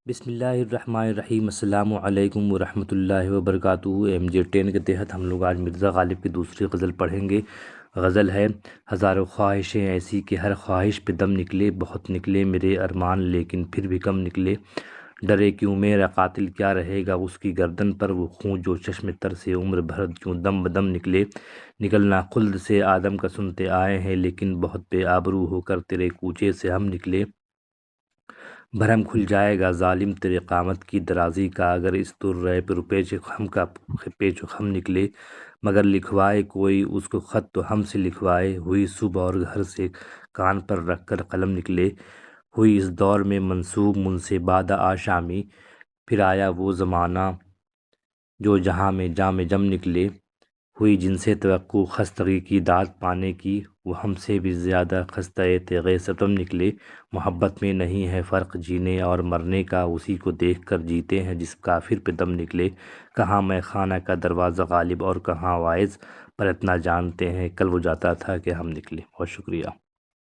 بسم اللہ الرحمن الرحیم۔ السلام علیکم ورحمۃ اللہ وبرکاتہ۔ MJ10 کے تحت ہم لوگ آج مرزا غالب کی دوسری غزل پڑھیں گے۔ غزل ہے: ہزاروں خواہشیں ایسی کہ ہر خواہش پہ دم نکلے، بہت نکلے میرے ارمان لیکن پھر بھی کم نکلے۔ ڈرے کیوں میرا قاتل کیا رہے گا اس کی گردن پر وہ خون جو چشم تر سے عمر بھر کیوں دم بدم نکلے۔ نکلنا خلد سے آدم کا سنتے آئے ہیں لیکن بہت بے آبرو ہو کر تیرے کوچے سے ہم نکلے۔ بھرم کھل جائے گا ظالم تیرے قامت کی درازی کا اگر اس درے پر پیچ خم کا پیچ و خم نکلے۔ مگر لکھوائے کوئی اس کو خط تو ہم سے لکھوائے، ہوئی صبح اور گھر سے کان پر رکھ کر قلم نکلے۔ ہوئی اس دور میں منسوب من سے بعد آشامی، پھر آیا وہ زمانہ جو جہاں میں جام جم نکلے۔ ہوئی جن سے توقع خستگی کی داد پانے کی، وہ ہم سے بھی زیادہ خستہ تیغ ستم نکلے۔ محبت میں نہیں ہے فرق جینے اور مرنے کا، اسی کو دیکھ کر جیتے ہیں جس کافر پہ دم نکلے۔ کہاں میں خانہ کا دروازہ غالب اور کہاں واعظ، پر اتنا جانتے ہیں کل وہ جاتا تھا کہ ہم نکلے۔ بہت شکریہ۔